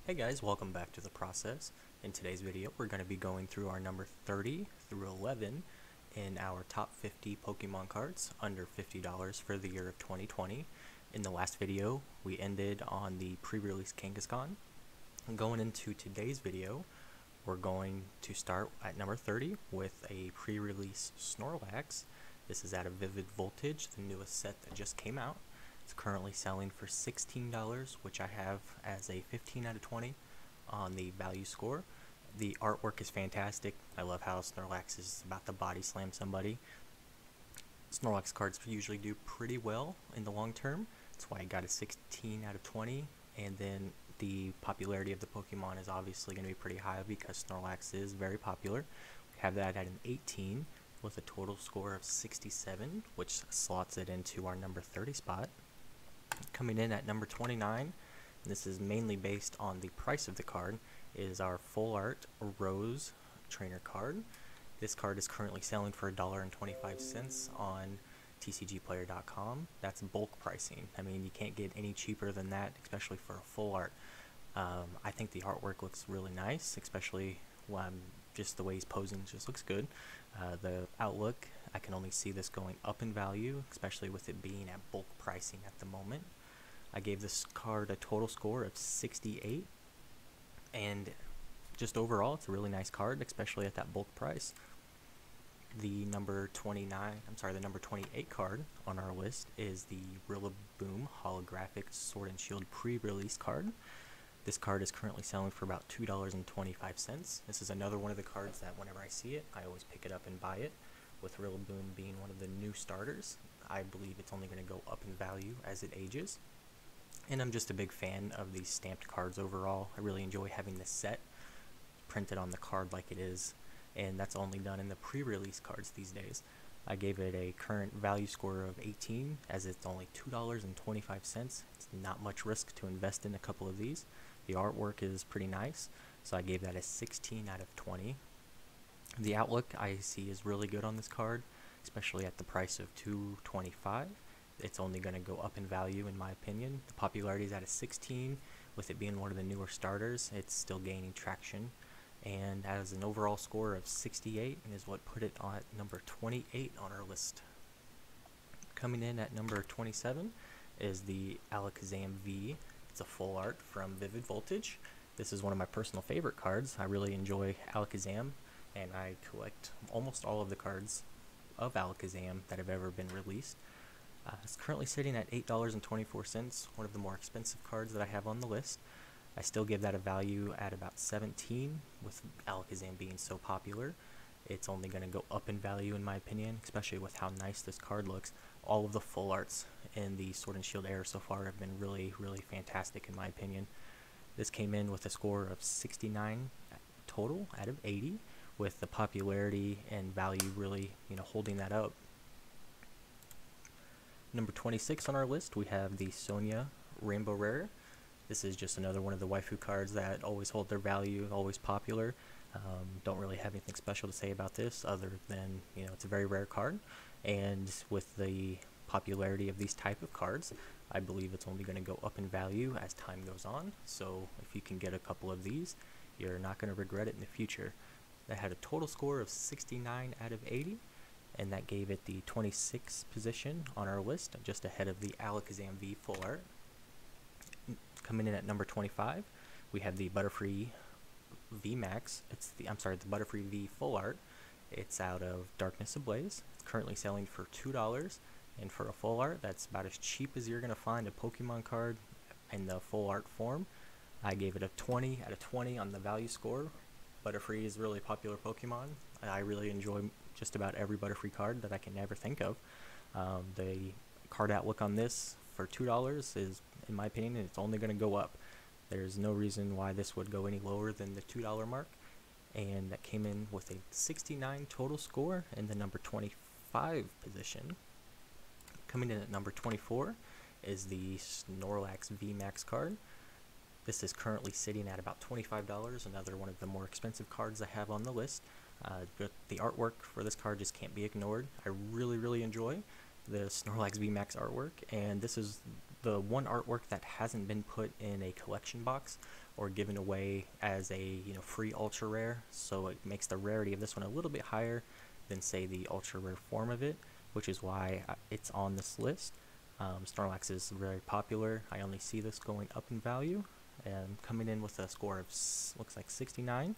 Hey guys, welcome back to the process. In today's video, we're going to be going through our number 30 through 11 in our top 50 Pokemon cards under $50 for the year of 2020. In the last video, we ended on the pre-release Kangaskhan. Going into today's video, we're going to start at number 30 with a pre-release Snorlax. This is out of Vivid Voltage, the newest set that just came out. It's currently selling for $16, which I have as a 15 out of 20 on the value score. The artwork is fantastic. I love how Snorlax is about to body slam somebody. Snorlax cards usually do pretty well in the long term. That's why I got a 16 out of 20. And then the popularity of the Pokemon is obviously going to be pretty high because Snorlax is very popular. We have that at an 18 with a total score of 67, which slots it into our number 30 spot. Coming in at number 29, and this is mainly based on the price of the card, is our Full Art Rose Trainer card. This card is currently selling for $1.25 on tcgplayer.com. That's bulk pricing. I mean, you can't get any cheaper than that, especially for a full art. I think the artwork looks really nice, especially just the way he's posing just looks good. The outlook, I can only see this going up in value, especially with it being at bulk pricing at the moment. I gave this card a total score of 68, and just overall it's a really nice card, especially at that bulk price. The number 28 card on our list is the Grilla Boom holographic Sword and Shield pre-release card. This card is currently selling for about $2.25. This is another one of the cards that whenever I see it, I always pick it up and buy it. With Grilla Boom being one of the new starters, I believe it's only going to go up in value as it ages. And I'm just a big fan of these stamped cards overall. I really enjoy having this set printed on the card like it is, and that's only done in the pre-release cards these days. I gave it a current value score of 18, as it's only $2.25. It's not much risk to invest in a couple of these. The artwork is pretty nice, so I gave that a 16 out of 20. The outlook I see is really good on this card, especially at the price of $2.25. It's only going to go up in value in my opinion. The popularity is at a 16, with it being one of the newer starters. It's still gaining traction, and as an overall score of 68 is what put it at number 28 on our list. Coming in at number 27 is the Lakazam V. It's a full art from Vivid Voltage. This is one of my personal favorite cards. I really enjoy Alakazam, and I collect almost all of the cards of Alakazam that have ever been released. It's currently sitting at $8.24, one of the more expensive cards that I have on the list. I still give that a value at about 17, with Alakazam being so popular. It's only going to go up in value in my opinion, especially with how nice this card looks. All of the full arts in the Sword and Shield era so far have been really fantastic in my opinion. This came in with a score of 69 total out of 80, with the popularity and value really, holding that up. Number 26 on our list, we have the Sonia Rainbow Rare. This is just another one of the waifu cards that always hold their value, always popular. Don't really have anything special to say about this other than, it's a very rare card. And with the popularity of these type of cards, I believe it's only going to go up in value as time goes on. So if you can get a couple of these, you're not going to regret it in the future. That had a total score of 69 out of 80. And that gave it the 26th position on our list, just ahead of the Alakazam V Full Art. Coming in at number 25, we have the Butterfree Vmax. The Butterfree V Full Art. It's out of Darkness Ablaze. It's currently selling for $2, and for a full art, that's about as cheap as you're gonna find a Pokemon card in the full art form. I gave it a 20 out of 20 on the value score. Butterfree is really a popular Pokemon. I really enjoy just about every Butterfree card that I can ever think of. The card outlook on this for $2 is, in my opinion, it's only going to go up. There's no reason why this would go any lower than the $2 mark, and that came in with a 69 total score in the number 25 position. Coming in at number 24 is the Snorlax Vmax card. This is currently sitting at about $25, another one of the more expensive cards I have on the list. But the artwork for this card just can't be ignored. I really enjoy the Snorlax Vmax artwork, and this is the one artwork that hasn't been put in a collection box or given away as a free ultra rare, so it makes the rarity of this one a little bit higher than say the ultra rare form of it, which is why it's on this list. Snorlax is very popular. I only see this going up in value, and coming in with a score of looks like 69.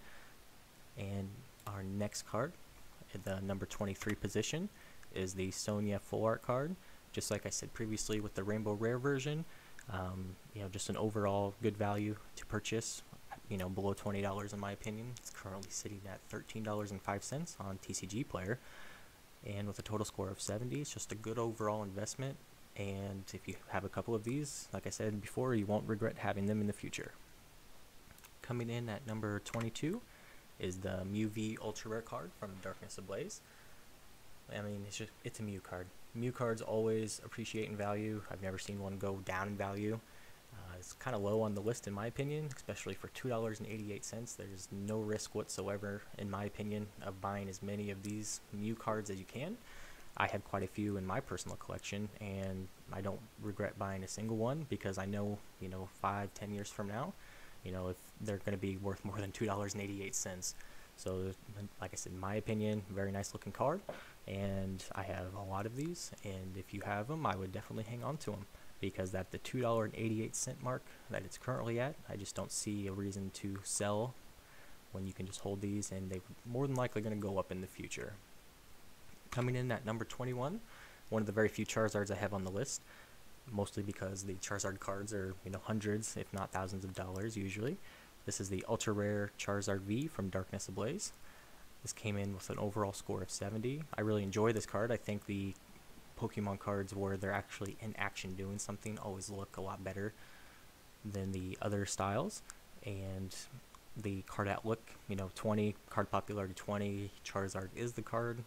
And our next card, at the number 23 position, is the Sonya Full Art card. Just like I said previously with the Rainbow Rare version, just an overall good value to purchase, below $20 in my opinion. It's currently sitting at $13.05 on TCG Player, and with a total score of 70, it's just a good overall investment. And if you have a couple of these, like I said before, you won't regret having them in the future. Coming in at number 22 is the Mew V Ultra Rare card from Darkness Ablaze. I mean, it's a Mew card. Mew cards always appreciate in value. I've never seen one go down in value. It's kind of low on the list in my opinion, especially for $2.88. There's no risk whatsoever, in my opinion, of buying as many of these Mew cards as you can. I have quite a few in my personal collection, and I don't regret buying a single one because I know, 5-10 years from now, if they're going to be worth more than $2.88. So, like I said, in my opinion, very nice looking card, and I have a lot of these, and if you have them, I would definitely hang on to them, because at the $2.88 mark that it's currently at, I just don't see a reason to sell when you can just hold these, and they're more than likely going to go up in the future. Coming in at number 21, one of the very few Charizards I have on the list, mostly because the Charizard cards are, hundreds, if not thousands of dollars usually. This is the Ultra Rare Charizard V from Darkness Ablaze. This came in with an overall score of 70. I really enjoy this card. I think the Pokemon cards where they're actually in action doing something always look a lot better than the other styles. And the card outlook, 20, card popularity 20, Charizard is the card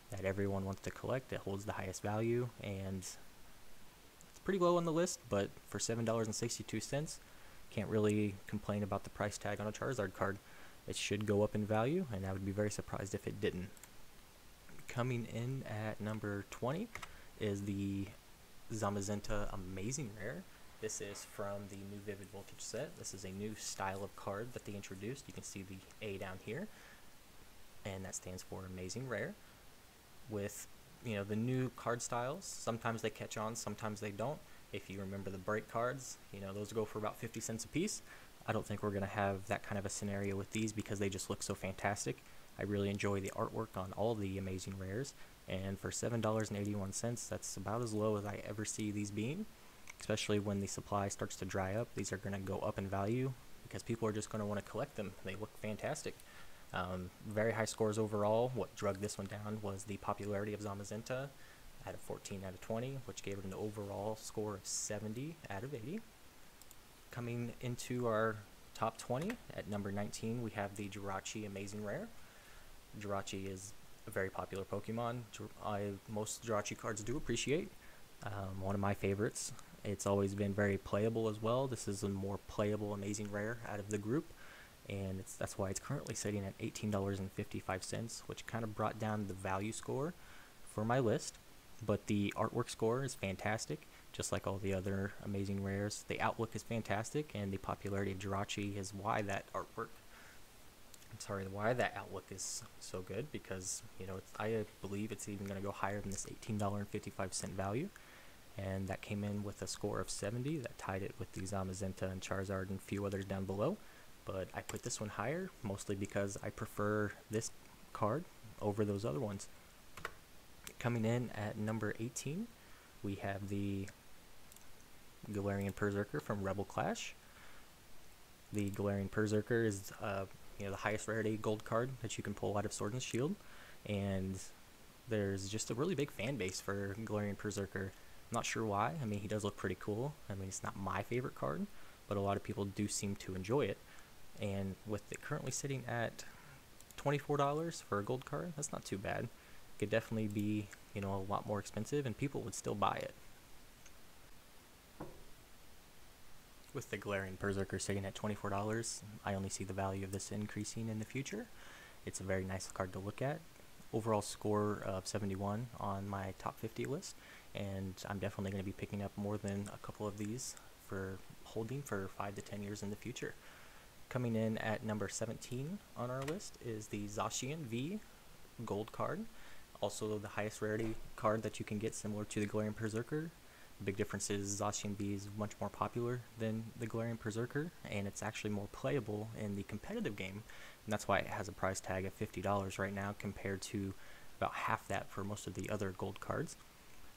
that everyone wants to collect. It holds the highest value, and it's pretty low on the list, but for $7.62, can't really complain about the price tag on a Charizard card. It should go up in value, and I would be very surprised if it didn't. Coming in at number 20 is the Zamasunta Amazing Rare. This is from the new Vivid Voltage set. This is a new style of card that they introduced. You can see the A down here, and that stands for Amazing Rare. With the new card styles, sometimes they catch on, sometimes they don't. If you remember the break cards, those go for about 50 cents a piece. I don't think we're going to have that kind of a scenario with these because they just look so fantastic. I really enjoy the artwork on all the Amazing Rares, and for $7.81, that's about as low as I ever see these being, especially when the supply starts to dry up. These are going to go up in value because people are just going to want to collect them. They look fantastic. Very high scores overall. What drug this one down was the popularity of Zamasunta at a 14 out of 20, which gave it an overall score of 70 out of 80. Coming into our top 20, at number 19, we have the Jirachi Amazing Rare. Jirachi is a very popular Pokemon. Most Jirachi cards do appreciate. One of my favorites. It's always been very playable as well. This is a more playable Amazing Rare out of the group, and that's why it's currently sitting at $18.55, which kind of brought down the value score for my list. But the artwork score is fantastic, just like all the other Amazing Rares. The outlook is fantastic, and the popularity of Jirachi is why that outlook is so good, because I believe it's even going to go higher than this $18.55 value. And that came in with a score of 70. That tied it with the Zamasunta and Charizard and a few others down below. But I put this one higher, mostly because I prefer this card over those other ones. Coming in at number 18, we have the Galleonian Berserker from Rebel Clash. The Galleonian Berserker is the highest rarity gold card that you can pull out of Sword and Shield, and there's just a really big fan base for Galleonian Berserker. I'm not sure why. I mean, he does look pretty cool. I mean, it's not my favorite card, but a lot of people do seem to enjoy it. And with it currently sitting at $24 for a gold card, that's not too bad. It could definitely be, a lot more expensive, and people would still buy it. With the Galleonian Berserker sitting at $24, I only see the value of this increasing in the future. It's a very nice card to look at. Overall score of 71 on my top 50 list, and I'm definitely going to be picking up more than a couple of these for holding for 5 to 10 years in the future. Coming in at number 17 on our list is the Zashian V gold card, also the highest rarity card that you can get, similar to the Galleonian Berserker. The big difference is Zashian V is much more popular than the Galleonian Berserker, and it's actually more playable in the competitive game, and that's why it has a price tag of $50 right now compared to about half that for most of the other gold cards.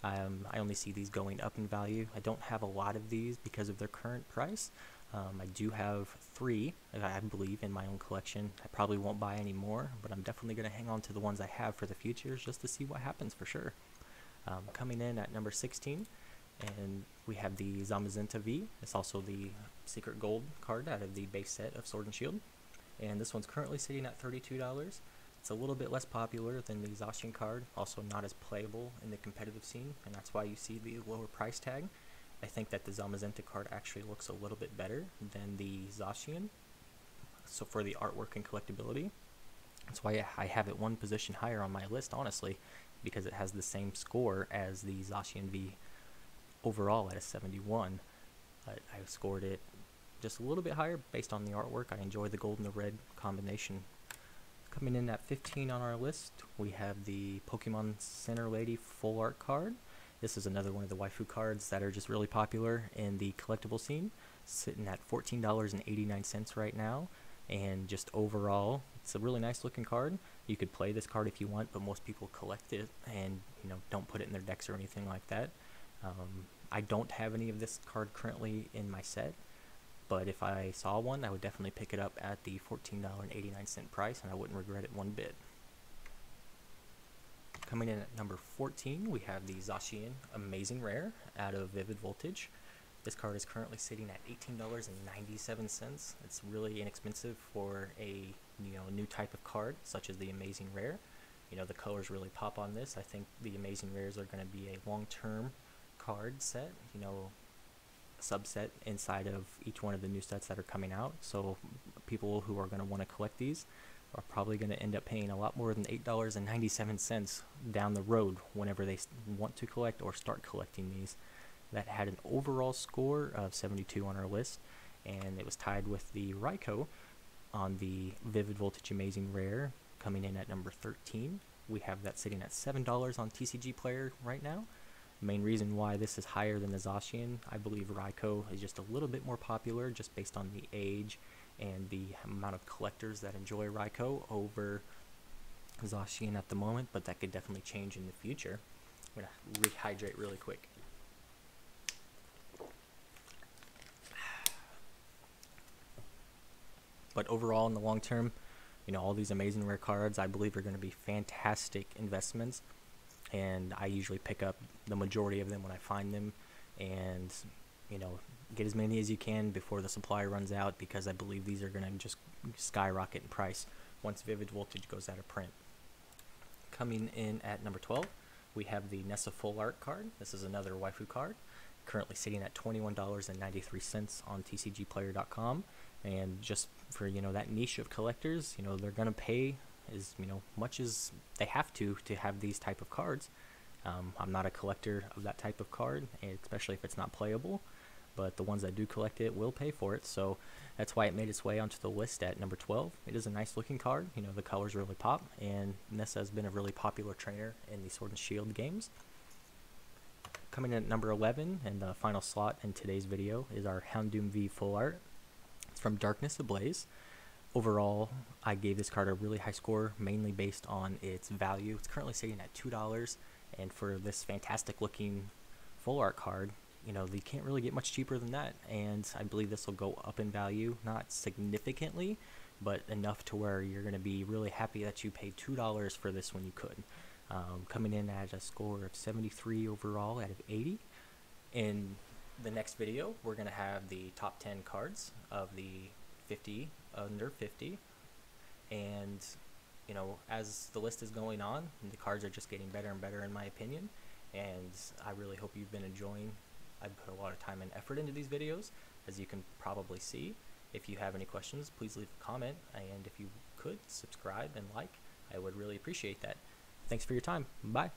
I only see these going up in value. I don't have a lot of these because of their current price. I do have 3, I believe, in my own collection. I probably won't buy any more, but I'm definitely going to hang on to the ones I have for the future just to see what happens for sure. Coming in at number 16, and we have the Zamasunta V. It's also the secret gold card out of the base set of Sword and Shield, and this one's currently sitting at $32. It's a little bit less popular than the Zashian card, also not as playable in the competitive scene, and that's why you see the lower price tag. I think that the Zamasunta card actually looks a little bit better than the Zashian, so for the artwork and collectability. That's why I have it one position higher on my list, honestly, because it has the same score as the Zashian V overall at a 71. I scored it just a little bit higher based on the artwork. I enjoy the gold and the red combination. Coming in at 15 on our list, we have the Pokemon Center Lady Full Art card. This is another one of the waifu cards that are just really popular in the collectible scene, sitting at $14.89 right now, and just overall, it's a really nice looking card. You could play this card if you want, but most people collect it and don't put it in their decks or anything like that. I don't have any of this card currently in my set, but if I saw one, I would definitely pick it up at the $14.89 price, and I wouldn't regret it one bit. Coming in at number 14, we have the Zashian Amazing Rare out of Vivid Voltage. This card is currently sitting at $18.97. It's really inexpensive for a new type of card, such as the Amazing Rare. The colors really pop on this. I think the Amazing Rares are going to be a long-term card set, subset inside of each one of the new sets that are coming out. So people who are going to want to collect these are probably going to end up paying a lot more than $8.97 down the road whenever they want to collect or start collecting these. That had an overall score of 72 on our list, and it was tied with the Raikou on the Vivid Voltage Amazing Rare, coming in at number 13. We have that sitting at $7 on TCG Player right now. The main reason why this is higher than the Zashian, I believe Raikou is just a little bit more popular just based on the age and the amount of collectors that enjoy Raikou over Zashian at the moment, but that could definitely change in the future. I'm going to rehydrate really quick. But overall, in the long term, all these amazing rare cards I believe are going to be fantastic investments, and I usually pick up the majority of them when I find them, and get as many as you can before the supply runs out, because I believe these are going to just skyrocket in price once Vivid Voltage goes out of print. Coming in at number 12, we have the Nessa Full Art card. This is another waifu card, currently sitting at $21.93 on TCGplayer.com, and just for that niche of collectors, they're going to pay as much as they have to have these type of cards. I'm not a collector of that type of card, especially if it's not playable, but the ones that do collect it will pay for it, so that's why it made its way onto the list at number 12. It is a nice looking card, the colors really pop, and Nessa has been a really popular trainer in the Sword and Shield games. Coming in at number 11, and the final slot in today's video, is our Houndoom V Full Art. It's from Darkness Ablaze. Overall, I gave this card a really high score, mainly based on its value. It's currently sitting at $2, and for this fantastic looking full art card, you can't really get much cheaper than that, and I believe this will go up in value, not significantly, but enough to where you're going to be really happy that you paid $2 for this when you could. Coming in at a score of 73 overall out of 80. In the next video, we're going to have the top 10 cards of the 50 under 50, and as the list is going on, the cards are just getting better and better in my opinion, and I really hope you've been enjoying. I put a lot of time and effort into these videos, as you can probably see. If you have any questions, please leave a comment, and if you could subscribe and like, I would really appreciate that. Thanks for your time. Bye.